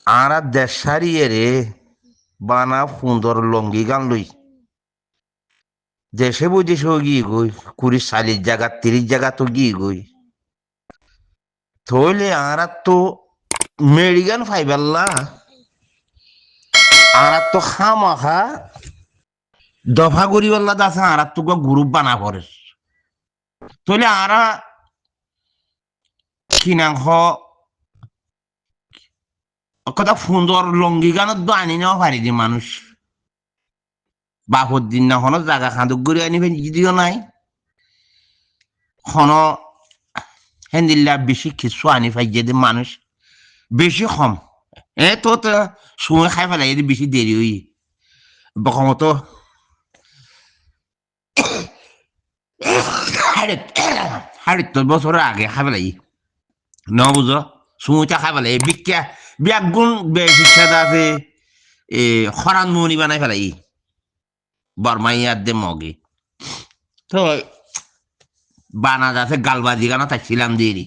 আরা দেশ সারিয়ে রে বানা সুন্দর লঙ্গি গান লই দেশে বৈদেশে গিয়ে গই 20-40 জায়গা 30 জায়গা তো গিয়ে গই থইলে আরা তো মেডিগান ফাইবাল্লা আরা তো খামাখা দফা করিবাল্লা দাসা আরা তো গ্রুপ বানা পড়ে থইলে আরা কিনাংখ কথা সুন্দর লঙ্গি গানত আনি নেওয়া পারি দি মানুষ বাপর দিন না হনো জায়গা খাঁদুক করে আনি যদিও নাই হন হেন্দিল্লা বেশি কিছু আনি পাই যে মানুষ বেশি কম তো সময় খাই ফেলাই যদি বেশি দেরি হই বকমত বছরের আগে খাই ফেলাই ন বুঝো সময়টা খাই ফেলাই বিজ্ঞা ব্যাগুণ শিক্ষা আছে খরান মনি বানাই ফেলাই বরমাইয়ার দে মগে তো বানা যাচ্ছে গালবাজি গানা থাকছিলাম দেরি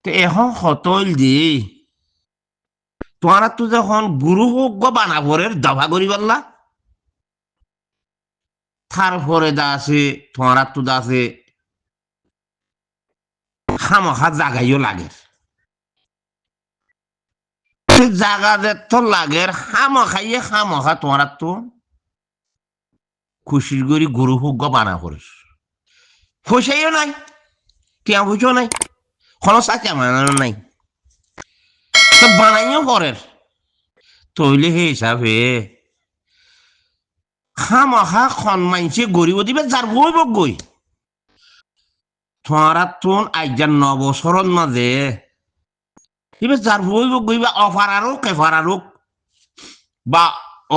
তো এখন হতল দি তোমার তো যখন গুরু হোক গো বানাবরের দফা করি বললা তারপরে দা আছে তোমার তো দা আছে খামখা জাগাইও লাগে জাগা যে তো লাগে খামখাইয়ে খামখা তোমার তো খুশির করি গুরু হোক গো বানা করিস পয়সাইও নাই টিয়া পয়সাও নাই কোনো চাকরি মানানো নাই তো বানাইও পরের তৈলে সেই হিসাবে খামখা খন মাইছে গরিব দিবে যার বই বই তোমারা তোন আইজার 9 বছরের মাঝে দিবে যার বই বই বা অফারারুক কেফারারুক বা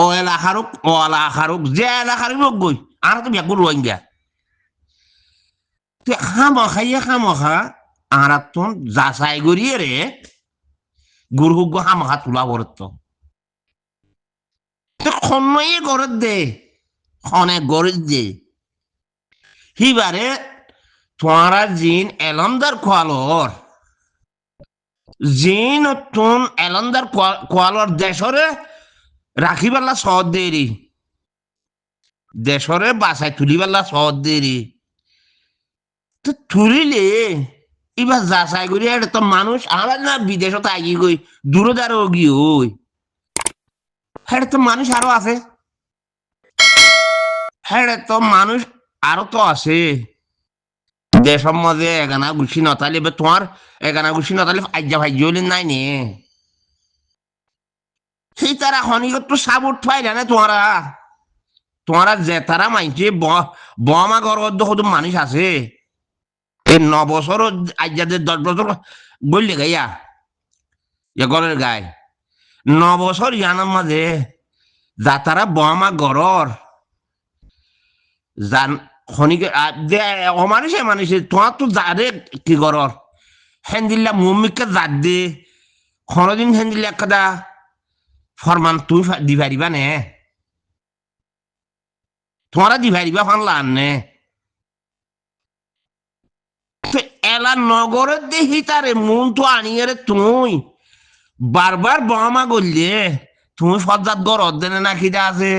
ও এলাকারুক ও এলাকারুক যে এলাকারই বই আর তো বেগুন রোহিঙ্গা তো খামখা আর তোন যাচাই করিয়ে রে গুরু খামখা তোলা পড়ত খনয়ে গরত দে খনে গরত দে হিবারে তোমারা জিন এলমদার কোয়ালর জিন তুন এলমদার কোয়ালর দেশরে রাখিবাল্লা সহজ দেরি দেশরে বাসায় তুলিবাল্লা সহজ দেরি তো তুলিলে এবার যাচাই করি এটা তো মানুষ আবার না বিদেশত আগি গই দূরে দাঁড়ো গিয়ে ওই হ্যাঁ তো মানুষ আরো আছে হ্যাঁ তো মানুষ আরো তো আছে দেশের মাঝে এগানা গুছি নতালে তোমার এগানা গুছি নতালে আজ্জা ভাজ্য হলে নাই নে সেই তারা খনিগত তো সাবুট পাই না তোমারা যে তারা মাইছে বমা গর্ব শুধু মানুষ আছে এই 9 বছর আজ্জাদের 10 বছর বললে গাইয়া গরের গায়ে 9 বছর ইয়ানোর মাঝে যা তারা বমা গরর জান খনিকে অমানুষে মানুষে তোমার তো যারে কি গরর হেন্দিল্লা মুমিকে জাত দে কোনদিন হেন্দিল্লা কাদা ফরমান তুই দি পারিবা নে তোমারা দি পারিবা ফানলা আনে এলা নগরের দেখি তারে মন তো আনিয়ে রে তুই বারবার বমা করলে তুমি ফজাত গর অর্ধেনে না খিদা আছে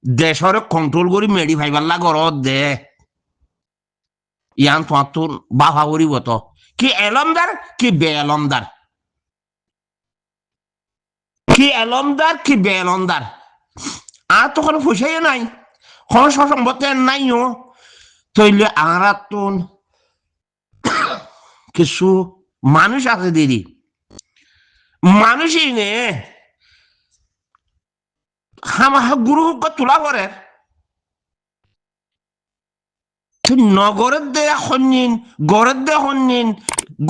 দেশরে কন্ট্রোল করি মেডি ফাইবাল্লা গরত দে ইয়ান তোমার তো বাফা করিব তো কি এলমদার কি বে এলমদার কি এলমদার কি বে এলমদার আর তো কোনো পয়সাই নাই কোনো সসম্পত্তি নাইও তৈলে আর তো কিছু মানুষ আছে দেরি মানুষই নে হামাহা গুরু তোলা করে নগরের দে হন্যিন গড়ের দে হন্যিন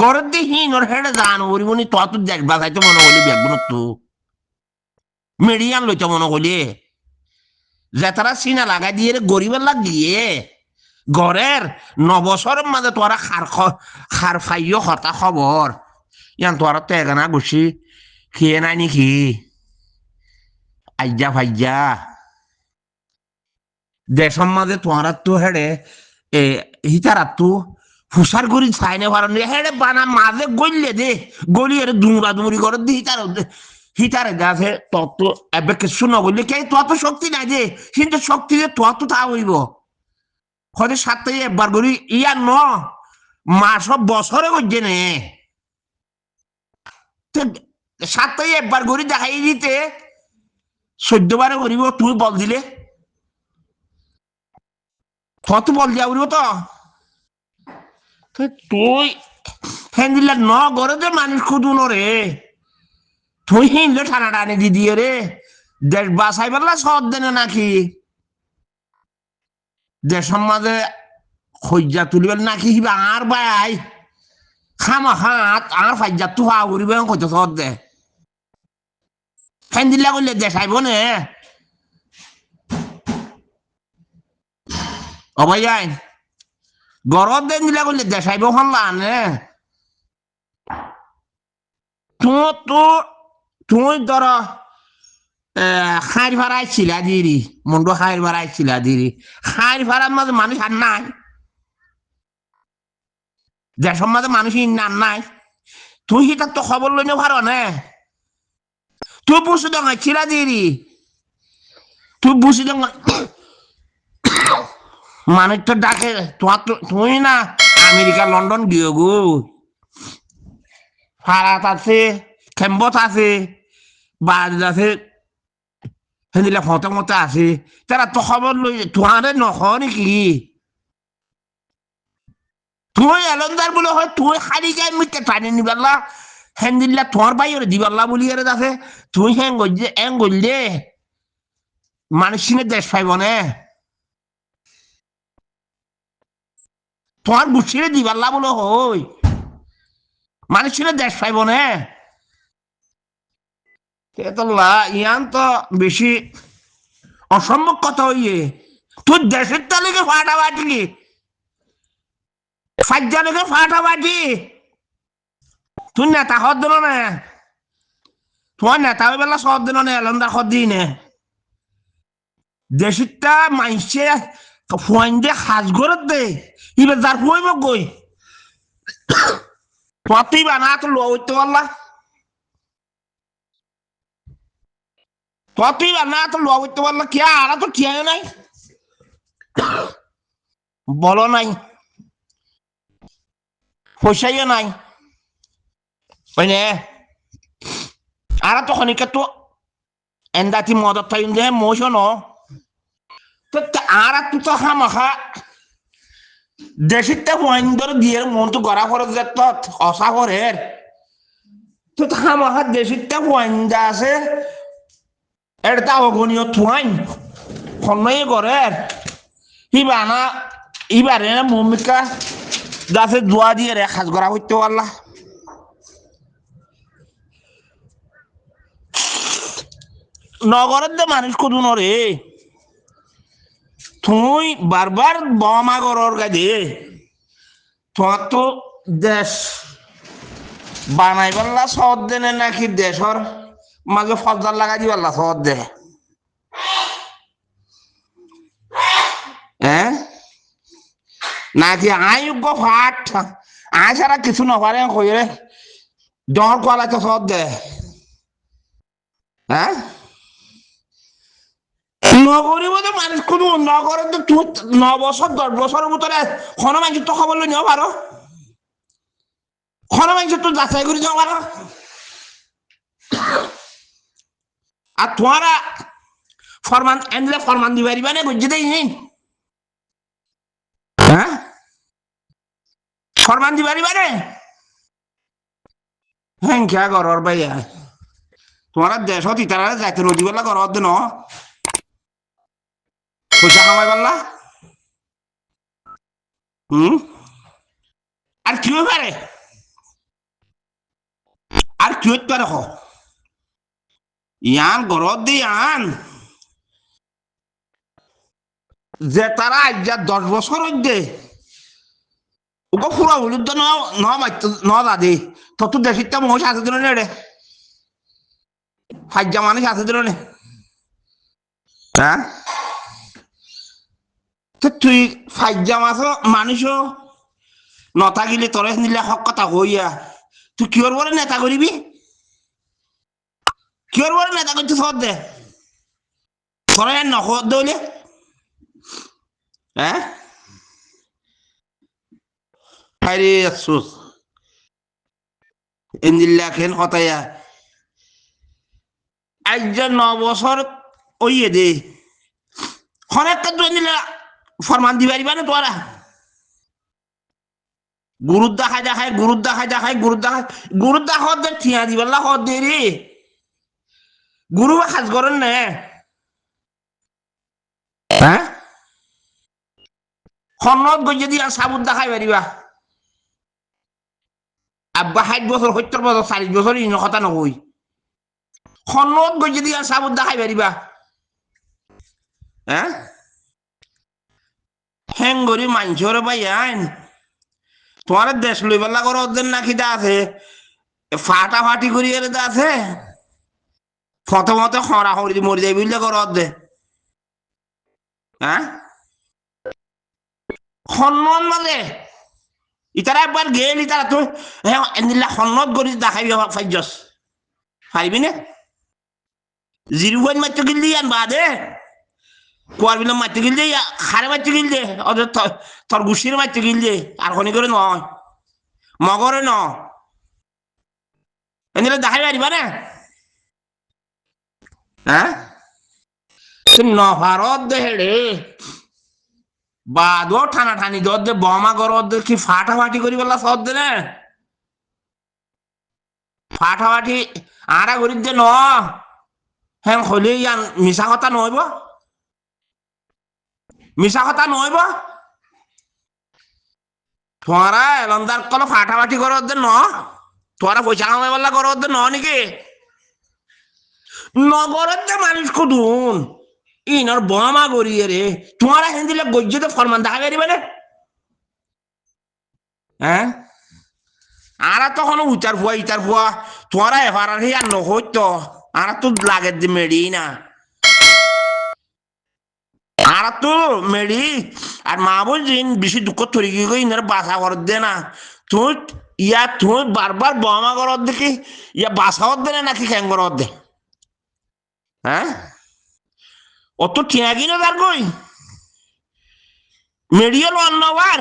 গড়ের দে হিন ওর হেডে জান ওরিবনি তো তুই দেখবা যাইতো মনে হলি ব্যাগুন তো মেডিয়ান লইতো মনে হলি যে তারা সিনা লাগাই দিয়ে গরিবের লাগিয়ে গড়ের 9 বছরের মাঝে তোরা খার ফাইও হতা খবর ইয়ান তোরা তো এগানা গুছি খেয়ে নাই নাকি আজ্জা ফাইজা দেশের মাঝে তোরা তো হেডে হিতারা তো ফুসার করি ছাইনে পারেন হেডে বানা মাঝে গলিয়ে দে গলিয়ে দুমরা দুমরি করে দি হিটারে গাছে তত এবার কিছু নগরলে কে তত শক্তি নাই যে কিন্তু শক্তি যে তত তা হইব হয়তো সাতটাই একবার করি ইয়ার ন মাস বছরে করছে নে সাতটাই একবার করি দেখাই দিতে 14 বারে করিব তুই বল দিলে কত বল দিয়া উড়িব তো তুই ফ্যান দিলে ন গড়ে যে মানুষ খুদুন রে তুই হিনলে ঠানা টানি দি দিয়ে রে দেশ বাসাই পারলা সদ দেনে নাকি দেশ সমাজে খৈজা তুলিবেন নাকি হিবা আর ভাই খামা হাত আর ফাইজা তু হা করিবে কইতে সদ দে ফ্যান দিলে করলে দেখাইব নে অবাই আইন গরম দেন দিলে করলে দেখাইব হল্লান তুই ধর খাঁড় ভাড়াই ছিলা দিরি মন্ডু খাঁড় ভাড়াই ছিলা দিরি খাঁড় ভাড়ার মাঝে মানুষ আর নাই দেশের মাঝে মানুষ আর নাই তুই সেটার তো খবর লইনে পারো না তুই বুঝি দঙ্গাই ছিলা দিরি তুই বুঝি দঙ্গা মানুষ তো ডাকে তুই না আমেরিকা লন্ডন গিয়ে গো ফারাত আছে খেম্বত আছে বাজ আছে সেদিলে ফতে মতে আছে তারা তো খবর লই তোমারে নখ নেকি তুই এলন্দার বলে হয় তুই খালি যাই মিটে টানি নিবাল্লা হেন দিল্লা তোমার বাইরে দিবাল্লা বলি এর আছে তুই হ্যাং গললে মানুষ সিনে দেশ পাইব না তোমার বুঝিয়ে দিবাল্লা বলে হই মানুষ সিনে দেশ পাইব না ইয়ান তো বেশি অসম্ভব কথা হইয়ে তুই দেশের তালিকে ফাটাফাটি ফাইজালকে ফাটাফাটি তুই নেতা হদ দিল না তোমার নেতা হয়ে বেলা সদ দিল না এলন্দা সদ দিই নে দেশিটা মাইছে ফুয়াইন দিয়ে সাজ ঘরত দে ইবে যার ফুয়াইব গই তোমার তুই বানা তো লো হইতে পারলা তুই বানা তো লো হইতে পারলা কে আর তো ঠিয়াই নাই বলো নাই পয়সাইও নাই ওইনে আর তো খনিকে তো এন্দাতি মদত থাই দে মোশন তো আর তুই তো হামাখা দেশিতে ওয়াইন ধরে দিয়ে মন তো গড়া করে যে তো অসা করে তো হামাখা দেশিতে ওয়াইন দা আছে এটা অগণীয় থুয়াইন খন্নই করে ইবানা ইবারে ভূমিকা গাছে জোয়া দিয়ে রে খাস করা হইতে পারলা নগরের যে মানুষ কদুন রে তুই বারবার বমা গরর গাদে তোমার তো দেশ বানাই পারলা সদ দেনে নাকি দেশর মাঝে ফজদার লাগাই দি পারলা সদ দে হ্যাঁ নাকি আয়োগ্য ফাট আয় ছাড়া কিছু নপারে কইরে ডর কোয়ালাতে সদ দে হ্যাঁ নগরীব তো মানুষ কোনো নগরে তো তুই 9 বছর 10 বছরের ভিতরে কোনো মানুষের তো খবর লই নিও পারো কোনো মানুষের তো যাচাই করে যাও পারো আর তোমারা ফরমান এনলে ফরমান দিবা পারিবা না বুঝতে দেই নি হ্যাঁ ফরমান দিবা পারিবা রে হ্যাঁ কে গরর ভাইয়া তোমারা দেশত ইতারা যাইতে নদী বেলা গরর দেন পয়সা কামাই পারলা আর কি পারে আর কি হইতে পারে ইয়ান গরত দি আন যে তারা আজ 10 বছর হইতে ওকে পুরা হলুদ ন দাদি তত দেশিটা মহিষ আছে দিল রে ফাইজা মানুষ আছে দিল নে হ্যাঁ তুই ফাইজা মাছ মানুষও নথাকিলে তরে নিলে হক কথা হইয়া তুই কিয়র বলে নেতা করিবি কিয়র বলে নেতা করতে সদ দে তরে নখদ দৌলে হ্যাঁ আরে আফসোস ইন্দিল্লা খেন হতায়া আজ 9 বছর ওইয়ে দে অনেক কাজ নিলে ফরমান দিবারিবা না তোরা গুরুদ দেখায় দেখায় গুরুদ দেখায় দেখায় গুরুদ দেখা হদ দে ঠিয়া দিবাল্লা হদ দে রে গুরু সাজ করেন নে হ্যাঁ খনত গই যদি আর সাবুত দেখাই পারিবা আব্বা 60 বছর 70 বছর 40 বছর ইন কথা নকই খনত গই যদি আর সাবুত দেখাই পারিবা হ্যাঁ হেঙ্গরি মানছরে ভাই আইন তোমার দেশ লইবাল্লা করে ওদের নাকি দা আছে ফাটাফাটি করিয়ে দা আছে প্রথমত খরা হরি মরি যাই বুঝলে করে দে হ্যাঁ সন্মান মানে ইতারা একবার গেল ইতারা তুই হ্যাঁ এনিলা সন্নত করি দেখাবি ফাইজস পারিবি না জিরুয়ান মাত্র গিল দিয়ে আনবা দে কুয়ার বিল মাত্র গিল দে খারে মাত্র গিল দে ওদের তোর গুছির মাত্র গিল দে আর খনি করে নয় মগরে ন এনিলা দেখাই পারিবা না হ্যাঁ নভারত দে হেড়ে বাদও ঠানা ঠানি দে বমা গর কি ফাটাফাটি করি বললা সদ দে না ফাটাফাটি আড়া করি দে ন হ্যাঁ হলে ইয়ান মিছা কথা নহব মিছা কথা নহব তোরা এলন্দার কল ফাটাফাটি কর দে ন তোরা পয়সা কামাই বললা কর দে ন নাকি নগরের যে মানুষ কুদুন ইনর বমা গড়িয়ে রে তোমারা হিন্দিলে গজ্জতে ফরমান দেখা বেরিবে না হ্যাঁ আরা তখন ইটার ফুয়া তোরা এবার আর আর নহইত আরা তো লাগে যে মেডি না আরা তো মেডি আর মা বলছিন বেশি দুঃখ থরি গিয়ে ইনার বাসা কর দে না তুই তুই বারবার বমা কর দেখি বাসা দে না নাকি খ্যাং কর দে হ্যাঁ অত ঠিয়াগি না তার কই মেডিয়াল অন্যবার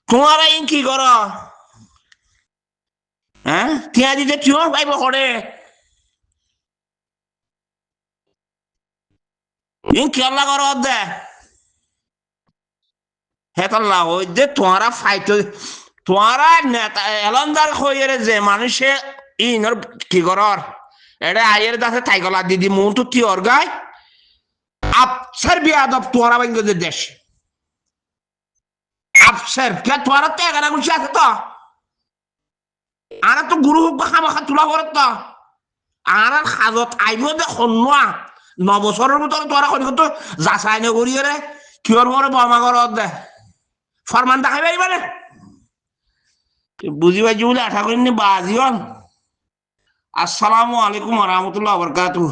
তোমারা ইন কি কর হ্যাঁ ঠিয়া দিতে কিয় পাইব করে ইন খেলা কর দে হেতল্লা হই দে তোমারা ফাইট তোমারা নেতা এলন্দার হইয়ে যে মানুষে ইনর কি করর এটা আয়ের দাসে তাইগলা দিদি মন তো কি অর্গায় আফসার বিয়াদব তোরা বাঙ্গদের দেশ আফসার কে তোরা তো এগারা গুছি আছে তো আরা তো গুরু হোক খামাখা তোলা করত তো আর সাজত আইব দে খন্নুয়া 9 বছরের ভিতরে তোরা করি তো যাচাই নকরিয়ে রে কিয়র মরে বমা করত দে ফরমান দেখাই পারিবা না বুঝি পাইছি বলে আশা করিনি বাজিওন আসসালামু আলাইকুম ওয়া রাহমাতুল্লাহি ওয়া বারাকাতুহু